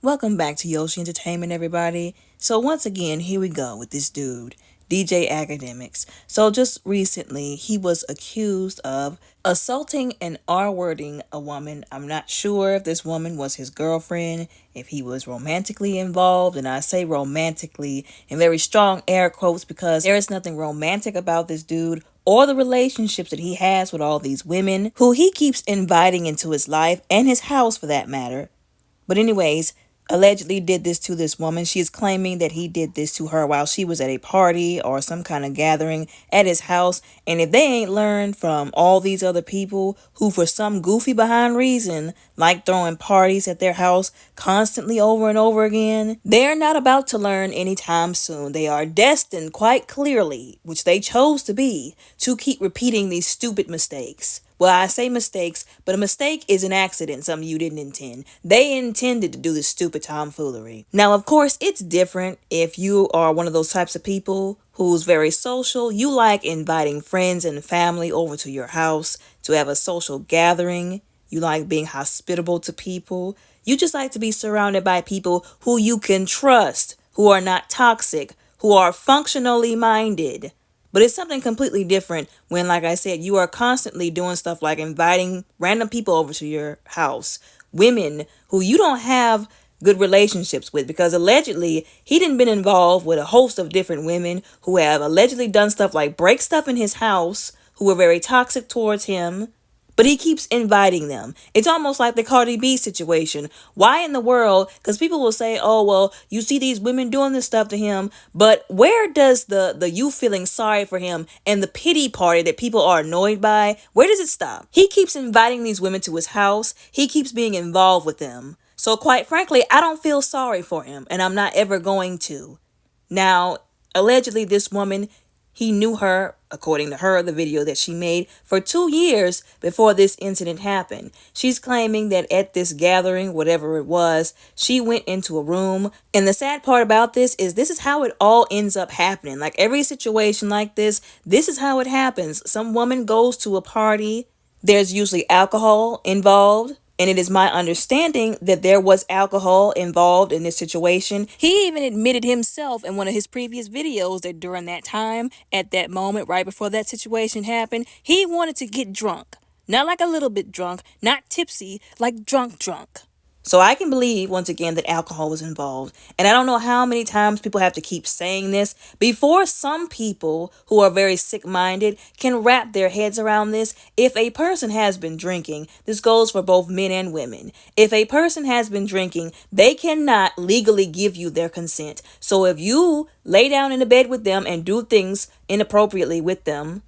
Welcome back to Yoshi Entertainment, everybody. So once again, here we go with this dude, DJ Academics. So just recently, he was accused of assaulting and R-wording a woman. I'm not sure if this woman was his girlfriend, if he was romantically involved, and I say romantically in very strong air quotes because there is nothing romantic about this dude or the relationships that he has with all these women who he keeps inviting into his life and his house for that matter. But anyways, allegedly did this to this woman. She is claiming that he did this to her while she was at a party or some kind of gathering at his house. And if they ain't learned from all these other people who for some goofy behind reason like throwing parties at their house constantly over and over again, they're not about to learn anytime soon. They are destined quite clearly, which they chose to be, to keep repeating these stupid mistakes. Well, I say mistakes, but a mistake is an accident, something you didn't intend. They intended to do this stupid tomfoolery. Now, of course, it's different if you are one of those types of people who's very social. You like inviting friends and family over to your house to have a social gathering. You like being hospitable to people. You just like to be surrounded by people who you can trust, who are not toxic, who are functionally minded. But it's something completely different when, like I said, you are constantly doing stuff like inviting random people over to your house, women who you don't have good relationships with, because allegedly he didn't been involved with a host of different women who have allegedly done stuff like break stuff in his house, who were very toxic towards him. But he keeps inviting them. It's almost like the Cardi B situation. Why in the world? Because people will say, oh, well, you see these women doing this stuff to him. But where does the you feeling sorry for him and the pity party that people are annoyed by, where does it stop? He keeps inviting these women to his house. He keeps being involved with them. So quite frankly, I don't feel sorry for him, and I'm not ever going to. Now, allegedly, this woman, he knew her, according to her, the video that she made, for 2 years before this incident happened. She's claiming that at this gathering, whatever it was, she went into a room. And the sad part about this is how it all ends up happening. Like every situation like this is how it happens. Some woman goes to a party. There's usually alcohol involved. And it is my understanding that there was alcohol involved in this situation. He even admitted himself in one of his previous videos that during that time, at that moment, right before that situation happened, he wanted to get drunk. Not like a little bit drunk, not tipsy, like drunk. So I can believe, once again, that alcohol was involved. And I don't know how many times people have to keep saying this before some people who are very sick-minded can wrap their heads around this. If a person has been drinking, this goes for both men and women. If a person has been drinking, they cannot legally give you their consent. So if you lay down in the bed with them and do things inappropriately with them,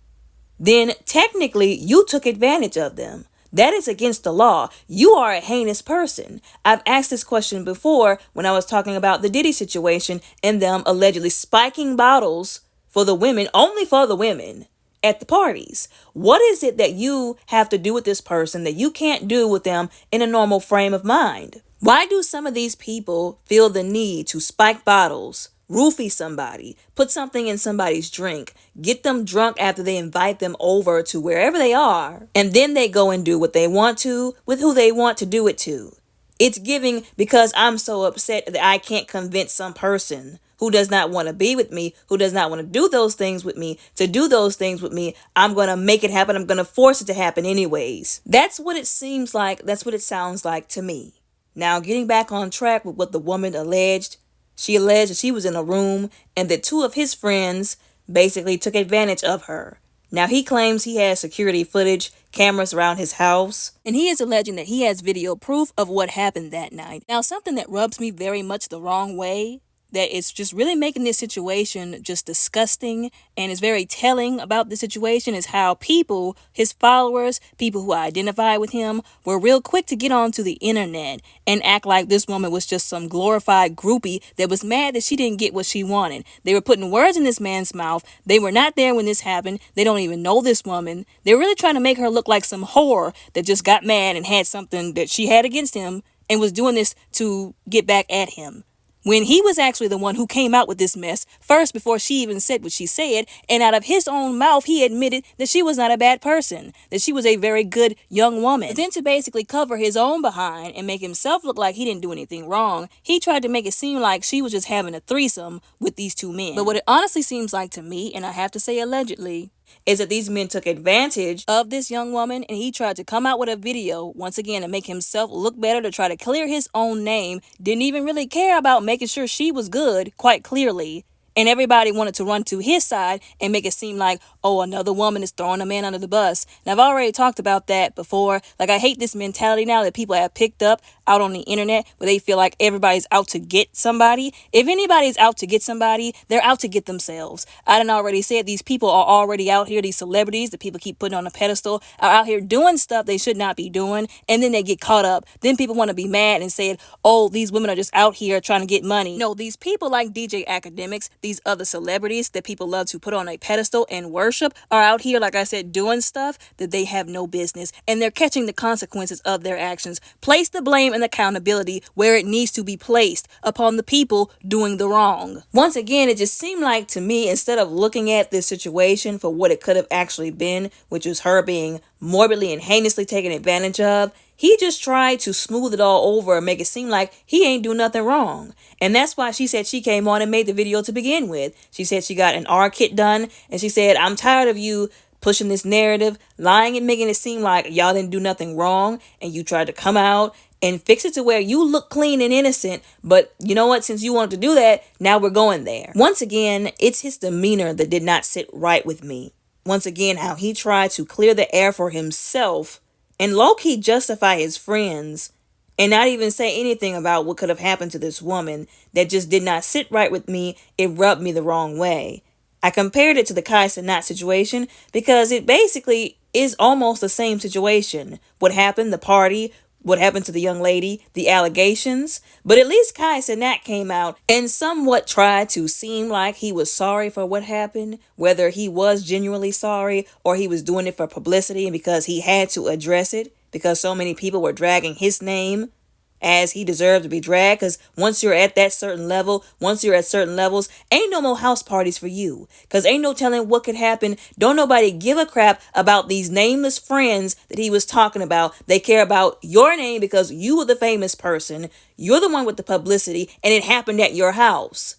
then technically you took advantage of them. That is against the law. You are a heinous person. I've asked this question before when I was talking about the Diddy situation and them allegedly spiking bottles for the women, only for the women, at the parties. What is it that you have to do with this person that you can't do with them in a normal frame of mind? Why do some of these people feel the need to spike bottles, roofie somebody, put something in somebody's drink, get them drunk after they invite them over to wherever they are, and then they go and do what they want to with who they want to do it to? It's giving because I'm so upset that I can't convince some person who does not want to be with me, who does not want to do those things with me, to do those things with me. I'm going to make it happen. I'm going to force it to happen anyways. That's what it seems like. That's what it sounds like to me. Now, getting back on track with what the woman alleged, she alleged that she was in a room and that 2 of his friends basically took advantage of her. Now, he claims he has security footage, cameras around his house, and he is alleging that he has video proof of what happened that night. Now, something that rubs me very much the wrong way, that it's just really making this situation just disgusting and is very telling about the situation, is how people, his followers, people who identify with him, were real quick to get onto the internet and act like this woman was just some glorified groupie that was mad that she didn't get what she wanted. They were putting words in this man's mouth. They were not there when this happened. They don't even know this woman. They're really trying to make her look like some whore that just got mad and had something that she had against him and was doing this to get back at him. when he was actually the one who came out with this mess first before she even said what she said, and out of his own mouth he admitted that she was not a bad person, that she was a very good young woman. But then to basically cover his own behind and make himself look like he didn't do anything wrong, he tried to make it seem like she was just having a threesome with these two men. But what it honestly seems like to me, and I have to say allegedly, is that these men took advantage of this young woman, and he tried to come out with a video once again to make himself look better, to try to clear his own name. Didn't even really care about making sure she was good, quite clearly. And everybody wanted to run to his side and make it seem like, oh, another woman is throwing a man under the bus. And I've already talked about that before. Like, I hate this mentality now that people have picked up out on the internet where they feel like everybody's out to get somebody. If anybody's out to get somebody, they're out to get themselves. I done already said these people are already out here, these celebrities that people keep putting on a pedestal, are out here doing stuff they should not be doing, and then they get caught up. Then people want to be mad and say, oh, these women are just out here trying to get money. No, these people like DJ Akademiks, these other celebrities that people love to put on a pedestal and worship, are out here, like I said, doing stuff that they have no business, and they're catching the consequences of their actions. Place the blame and accountability where it needs to be placed, upon the people doing the wrong. Once again, it just seemed like to me, instead of looking at this situation for what it could have actually been, which was her being morbidly and heinously taken advantage of, he just tried to smooth it all over and make it seem like he ain't do nothing wrong. And that's why she said she came on and made the video to begin with. She said she got an R kit done, and she said, I'm tired of you pushing this narrative, lying and making it seem like y'all didn't do nothing wrong, and you tried to come out and fix it to where you look clean and innocent. But you know what? Since you wanted to do that, now we're going there. Once again, it's his demeanor that did not sit right with me. Once again, how he tried to clear the air for himself and low-key justify his friends and not even say anything about what could have happened to this woman. That just did not sit right with me. It rubbed me the wrong way. I compared it to the Kai Cenat situation because it basically is almost the same situation. What happened, the party, what happened to the young lady, the allegations. But at least Kai Cenat came out and somewhat tried to seem like he was sorry for what happened, whether he was genuinely sorry or he was doing it for publicity and because he had to address it because so many people were dragging his name as he deserved to be dragged. Because once you're at that certain level, once you're at certain levels, ain't no more house parties for you. Because ain't no telling what could happen. Don't nobody give a crap about these nameless friends that he was talking about. They care about your name because you were the famous person. You're the one with the publicity, and it happened at your house.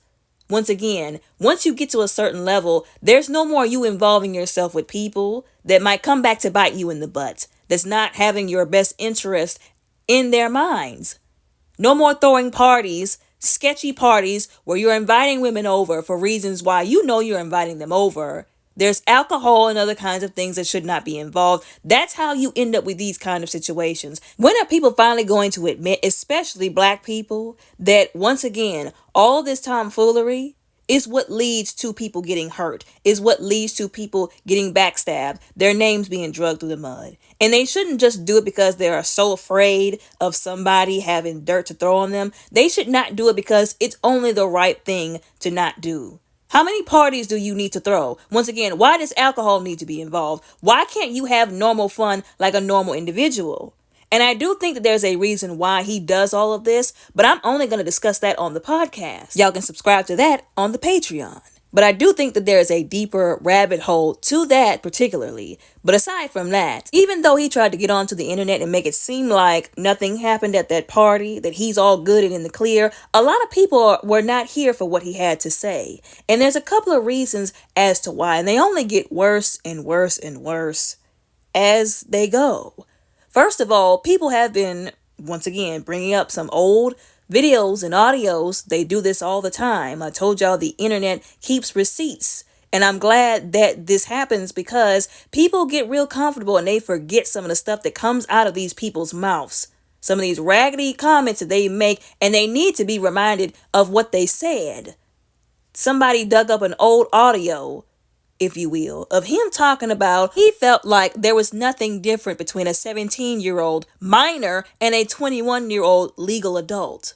Once again, once you get to a certain level, there's no more you involving yourself with people that might come back to bite you in the butt. That's not having your best interest in their minds. No more throwing parties, sketchy parties where you're inviting women over for reasons why you know you're inviting them over. There's alcohol and other kinds of things that should not be involved. That's how you end up with these kind of situations. When are people finally going to admit, especially black people, that once again, all this tomfoolery is what leads to people getting hurt, is what leads to people getting backstabbed, their names being dragged through the mud. And they shouldn't just do it because they are so afraid of somebody having dirt to throw on them. They should not do it because it's only the right thing to not do. How many parties do you need to throw? Once again, why does alcohol need to be involved? Why can't you have normal fun like a normal individual? And I do think that there's a reason why he does all of this, but I'm only going to discuss that on the podcast. Y'all can subscribe to that on the Patreon. But I do think that there is a deeper rabbit hole to that particularly. But aside from that, even though he tried to get onto the internet and make it seem like nothing happened at that party, that he's all good and in the clear, a lot of people were not here for what he had to say. And there's a couple of reasons as to why, and they only get worse and worse and worse as they go. First of all, people have been, once again, bringing up some old videos and audios. They do this all the time. I told y'all the internet keeps receipts. And I'm glad that this happens because people get real comfortable and they forget some of the stuff that comes out of these people's mouths. Some of these raggedy comments that they make, and they need to be reminded of what they said. Somebody dug up an old audio, if you will, of him talking about he felt like there was nothing different between a 17-year-old minor and a 21-year-old legal adult.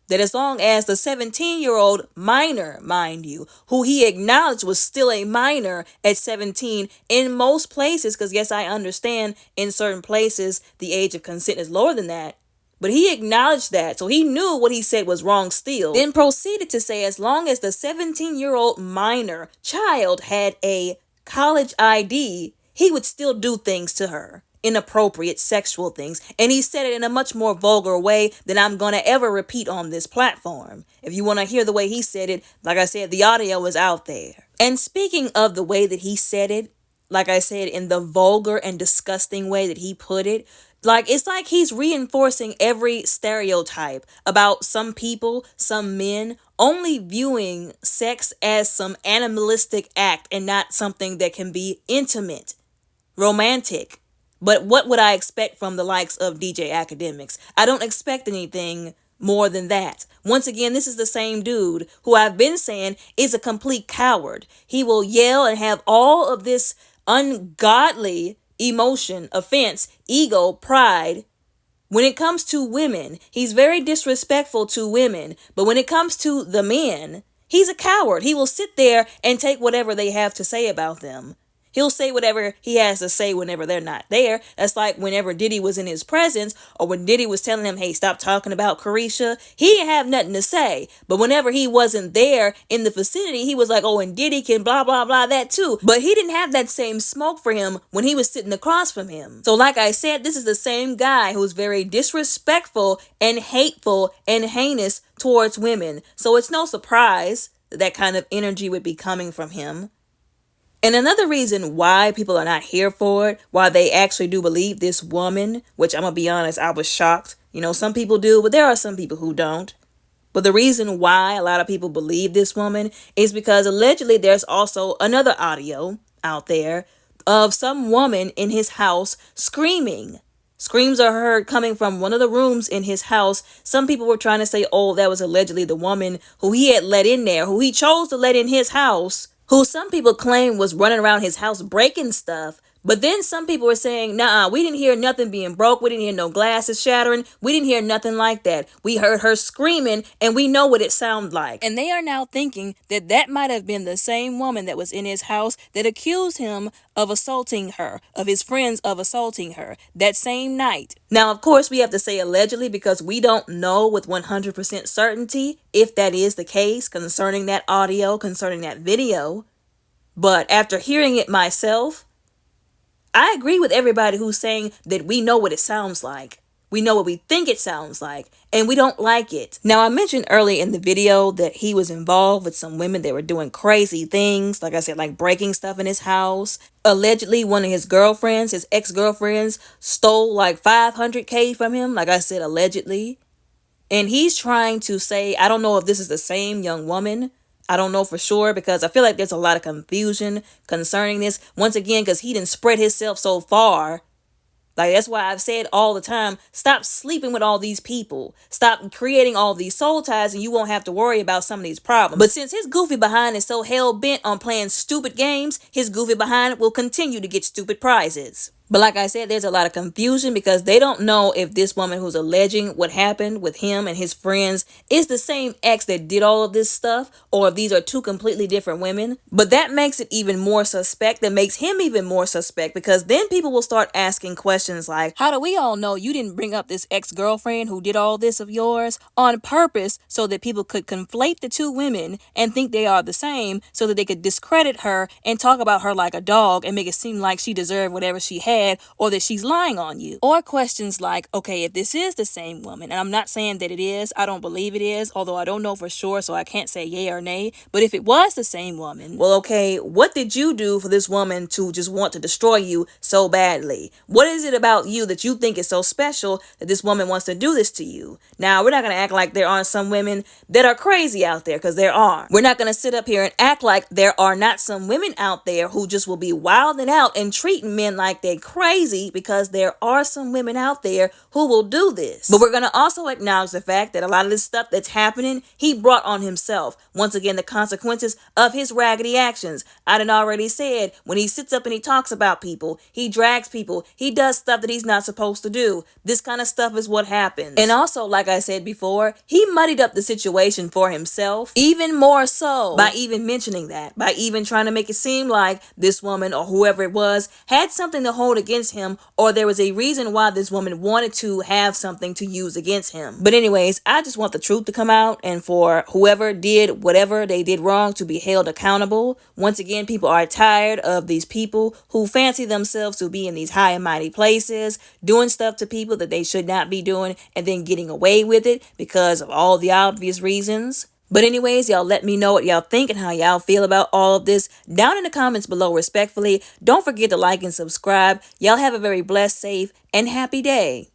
That as long as the 17-year-old minor, mind you, who he acknowledged was still a minor at 17 in most places, because yes, I understand in certain places the age of consent is lower than that, But he acknowledged that, so he knew what he said was wrong still. Then proceeded to say as long as the 17-year-old minor child had a college ID, he would still do things to her. Inappropriate sexual things. And he said it in a much more vulgar way than I'm going to ever repeat on this platform. If you want to hear the way he said it, like I said, the audio is out there. And speaking of the way that he said it, like I said, in the vulgar and disgusting way that he put it, it's like he's reinforcing every stereotype about some people, some men, only viewing sex as some animalistic act and not something that can be intimate, romantic. But what would I expect from the likes of DJ Akademiks? I don't expect anything more than that. Once again, this is the same dude who I've been saying is a complete coward. He will yell and have all of this ungodly emotion, offense, ego, pride. When it comes to women, he's very disrespectful to women. But when it comes to the men, he's a coward. He will sit there and take whatever they have to say about them. He'll say whatever he has to say whenever they're not there. That's like whenever Diddy was in his presence, or when Diddy was telling him, hey, stop talking about Carisha. He didn't have nothing to say. But whenever he wasn't there in the vicinity, he was like, oh, and Diddy can blah, blah, blah, that too. But he didn't have that same smoke for him when he was sitting across from him. So like I said, this is the same guy who's very disrespectful and hateful and heinous towards women. So it's no surprise that kind of energy would be coming from him. And another reason why people are not here for it, why they actually do believe this woman, which I'm going to be honest, I was shocked. Some people do, but there are some people who don't. But the reason why a lot of people believe this woman is because allegedly there's also another audio out there of some woman in his house screaming. Screams are heard coming from one of the rooms in his house. Some people were trying to say, oh, that was allegedly the woman who he had let in there, who he chose to let in his house, who some people claim was running around his house breaking stuff. But then some people were saying, nah, we didn't hear nothing being broke. We didn't hear no glasses shattering. We didn't hear nothing like that. We heard her screaming and we know what it sounded like. And they are now thinking that that might have been the same woman that was in his house that accused him of assaulting her, of his friends of assaulting her that same night. Now, of course, we have to say allegedly because we don't know with 100% certainty if that is the case concerning that audio, concerning that video. But after hearing it myself, I agree with everybody who's saying that we know what it sounds like. We know what we think it sounds like, and we don't like it. Now, I mentioned early in the video that he was involved with some women that were doing crazy things, like I said, like breaking stuff in his house. Allegedly, one of his girlfriends, his ex-girlfriends, stole like $500K from him, like I said, allegedly. And he's trying to say, I don't know if this is the same young woman. I don't know for sure because I feel like there's a lot of confusion concerning this. Once again, because he didn't spread himself so far. Like, that's why I've said all the time, stop sleeping with all these people. Stop creating all these soul ties and you won't have to worry about some of these problems. But since his goofy behind is so hell-bent on playing stupid games, his goofy behind will continue to get stupid prizes. But like I said, there's a lot of confusion because they don't know if this woman who's alleging what happened with him and his friends is the same ex that did all of this stuff, or if these are two completely different women. But that makes it even more suspect. That makes him even more suspect because then people will start asking questions like, how do we all know you didn't bring up this ex-girlfriend who did all this of yours on purpose so that people could conflate the two women and think they are the same so that they could discredit her and talk about her like a dog and make it seem like she deserved whatever she had, or that she's lying on you? Or questions like, okay, if this is the same woman, and I'm not saying that it is, I don't believe it is, although I don't know for sure, so I can't say yay or nay, but if it was the same woman, well, okay, what did you do for this woman to just want to destroy you so badly? What is it about you that you think is so special that this woman wants to do this to you? Now, we're not going to act like there aren't some women that are crazy out there, because there are. We're not going to sit up here and act like there are not some women out there who just will be wilding out and treating men like they're crazy, because there are some women out there who will do this. But we're going to also acknowledge the fact that a lot of this stuff that's happening, he brought on himself. Once again, the consequences of his raggedy actions. I done already said, when he sits up and he talks about people, he drags people, he does stuff that he's not supposed to do. This kind of stuff is what happens. And also, like I said before, he muddied up the situation for himself, even more so by even mentioning that, by even trying to make it seem like this woman or whoever it was had something to hold against him, or there was a reason why this woman wanted to have something to use against him. But anyways, I just want the truth to come out, and for whoever did whatever they did wrong to be held accountable. Once again, people are tired of these people who fancy themselves to be in these high and mighty places, doing stuff to people that they should not be doing, and then getting away with it because of all the obvious reasons. But anyways, y'all let me know what y'all think and how y'all feel about all of this down in the comments below respectfully. Don't forget to like and subscribe. Y'all have a very blessed, safe, and happy day.